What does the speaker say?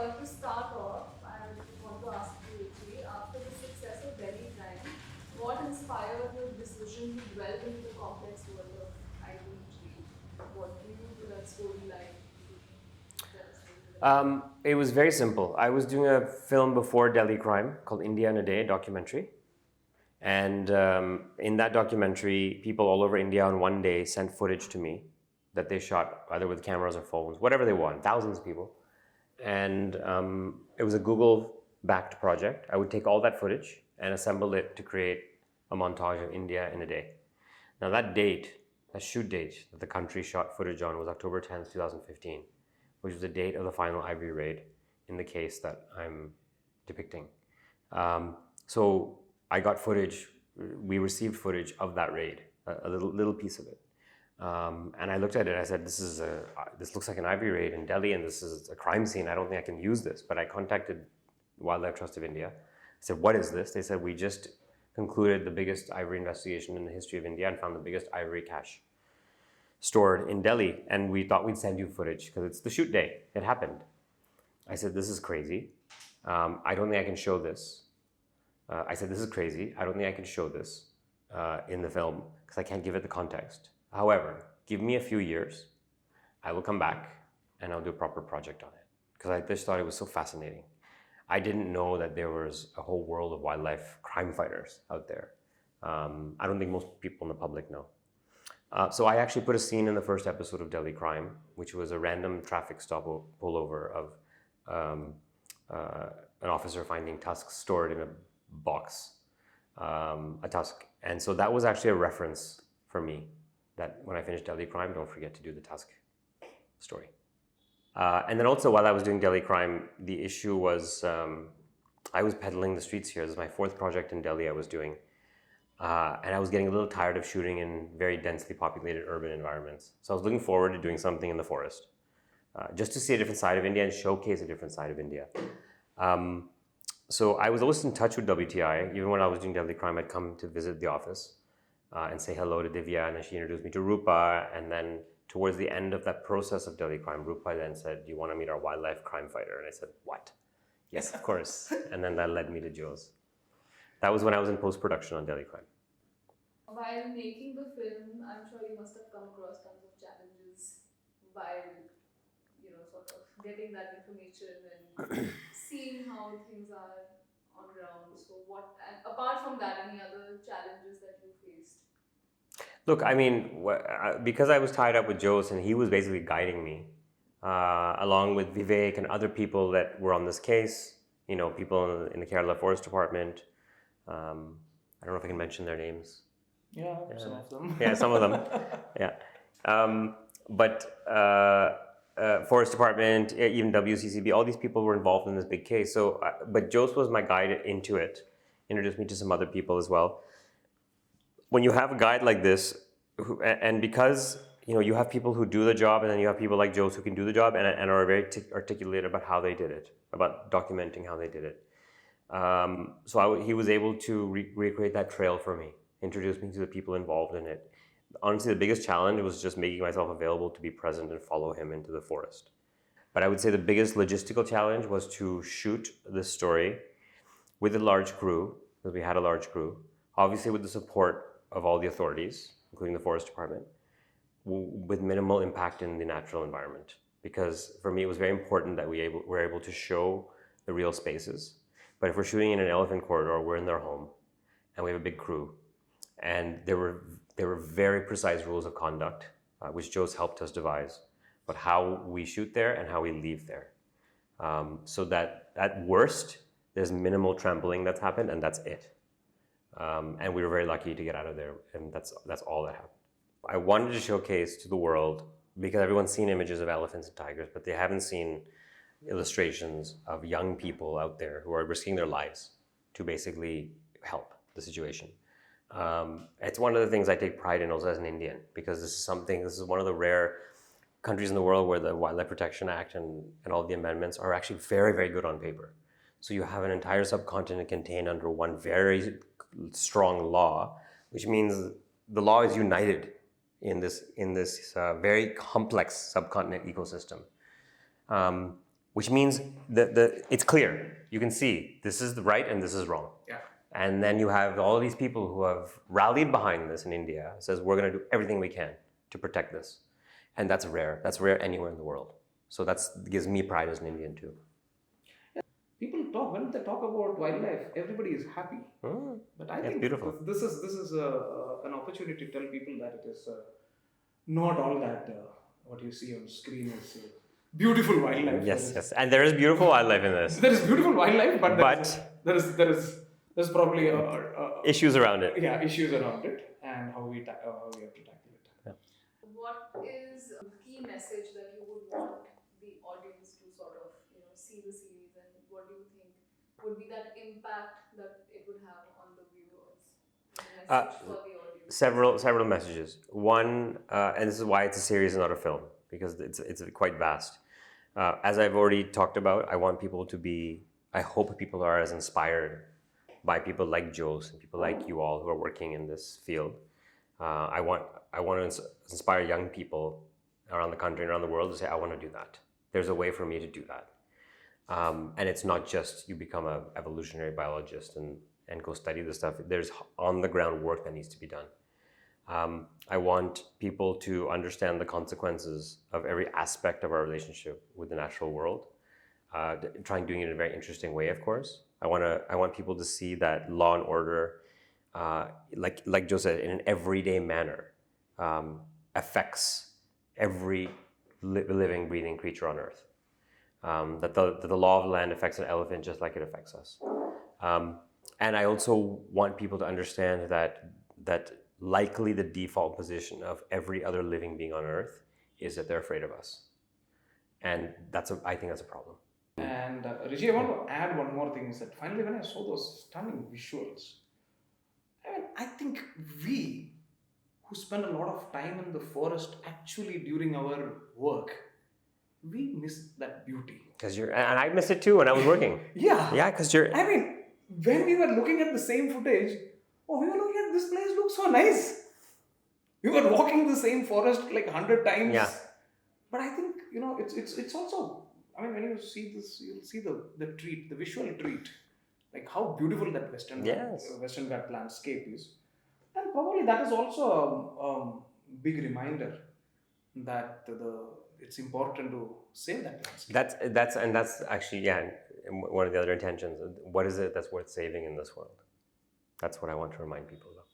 To start off, I want to ask you, Richie, after the success of Delhi Crime, what inspired your decision to delve into the complex world of identity? What drew you to that storyline? It was very simple. I was doing a film before Delhi Crime called India in a Day, documentary. And in that documentary, people all over India on one day sent footage to me that they shot either with cameras or phones, whatever they want, thousands of people. And it was a Google-backed project. I would take all that footage and assemble it to create a montage of India in a day. Now that date, that shoot date that the country shot footage on was October 10th, 2015, which was the date of the final Ivory raid in the case that I'm depicting. So I got footage, we received footage of that raid, a little piece of it. And I looked at it, I said, this looks like an Ivory raid in Delhi and this is a crime scene. I don't think I can use this. But I contacted Wildlife Trust of India. I said, what is this? They said, we just concluded the biggest ivory investigation in the history of India and found the biggest ivory cache stored in Delhi. And we thought we'd send you footage because it's the shoot day. It happened. I said, this is crazy. I don't think I can show this. I said, this is crazy. I don't think I can show this in the film because I can't give it the context. However, give me a few years, I will come back and I'll do a proper project on it because I just thought it was so fascinating. I didn't know that there was a whole world of wildlife crime fighters out there. I don't think most people in the public know. So I actually put a scene in the first episode of Delhi Crime, which was a random traffic stop pullover of an officer finding tusks stored in a box, a tusk. And so that was actually a reference for me that when I finish Delhi Crime, don't forget to do the tusk story. And then also while I was doing Delhi Crime, the issue was I was peddling the streets here. This is my fourth project in Delhi I was doing. And I was getting a little tired of shooting in very densely populated urban environments. So I was looking forward to doing something in the forest, just to see a different side of India and showcase a different side of India. So I was always in touch with WTI. Even when I was doing Delhi Crime, I'd come to visit the office and say hello to Divya, and then she introduced me to Rupa. And then towards the end of that process of Delhi Crime, Rupa then said, do you want to meet our wildlife crime fighter? And I said, what? Yes, of course. And then that led me to Joe's. That was when I was in post-production on Delhi Crime. While making the film, I'm sure you must have come across tons of challenges while, sort of getting that information and seeing how things are on ground. So and apart from that, any other challenges that you faced? Look, I mean, because I was tied up with Jose and he was basically guiding me, along with Vivek and other people that were on this case, people in the Kerala Forest Department. I don't know if I can mention their names. Yeah, some of them. Yeah, some of them. Yeah. Forest Department, even WCCB, all these people were involved in this big case. So, but Jose was my guide into it, introduced me to some other people as well. When you have a guide like this, and because you have people who do the job, and then you have people like Jose who can do the job and are very articulate about how they did it, about documenting how they did it. So he was able to recreate that trail for me, introduce me to the people involved in it. Honestly, the biggest challenge was just making myself available to be present and follow him into the forest. But I would say the biggest logistical challenge was to shoot this story with a large crew, because we had a large crew, obviously with the support of all the authorities, including the Forest Department, with minimal impact in the natural environment. Because for me, it was very important that we're able to show the real spaces. But if we're shooting in an elephant corridor, we're in their home, and we have a big crew. And there were very precise rules of conduct, which Jose helped us devise, but how we shoot there and how we leave there. So that at worst, there's minimal trampling that's happened, and that's it. And we were very lucky to get out of there, and that's all that happened. I wanted to showcase to the world, because everyone's seen images of elephants and tigers, but they haven't seen illustrations of young people out there who are risking their lives to basically help the situation. It's one of the things I take pride in also as an Indian, because this is one of the rare countries in the world where the Wildlife Protection Act and all the amendments are actually very, very good on paper. So you have an entire subcontinent contained under one very strong law, which means the law is united in this very complex subcontinent ecosystem. which means it's clear. You can see this is the right and this is wrong. Yeah. And then you have all these people who have rallied behind this in India, says we're going to do everything we can to protect this. And that's rare. That's rare anywhere in the world. So that gives me pride as an Indian too. People talk, when they talk about wildlife, everybody is happy. But I think beautiful. this is an opportunity to tell people that it is not all that what you see on screen is beautiful wildlife. Yes. And there is beautiful wildlife in this. There is beautiful wildlife, but there's probably issues around it. Yeah, issues around it and how we have to tackle it. Yeah. What is a key message that you would want the audience to sort of see the series, and what do you think would be that impact that it would have on the viewers? The message for the audience. Several messages. One, and this is why it's a series and not a film, because it's quite vast. As I've already talked about, I hope people are as inspired by people like Jose and people like you all who are working in this field. I want to inspire young people around the country and around the world to say, I want to do that. There's a way for me to do that. And it's not just you become an evolutionary biologist and go study this stuff. There's on-the-ground work that needs to be done. I want people to understand the consequences of every aspect of our relationship with the natural world. Doing it in a very interesting way, of course. I want people to see that law and order, like Joe said, in an everyday manner, affects every living, breathing creature on Earth. That the law of the land affects an elephant just like it affects us. And I also want people to understand that likely the default position of every other living being on Earth is that they're afraid of us. And I think that's a problem. And Richie, I want to add one more thing, is that finally when I saw those stunning visuals, I think we who spend a lot of time in the forest actually during our work, we miss that beauty. And I miss it too when I was working. Yeah, because when we were looking at the same footage, we were looking at this place looks so nice. We were walking the same forest like 100 times. Yeah. But I think it's also, when you see this, you'll see the treat, the visual treat, like how beautiful that Western Ghat landscape is, and probably that is also a big reminder that it's important to save that landscape. That's actually one of the other intentions. What is it that's worth saving in this world? That's what I want to remind people of.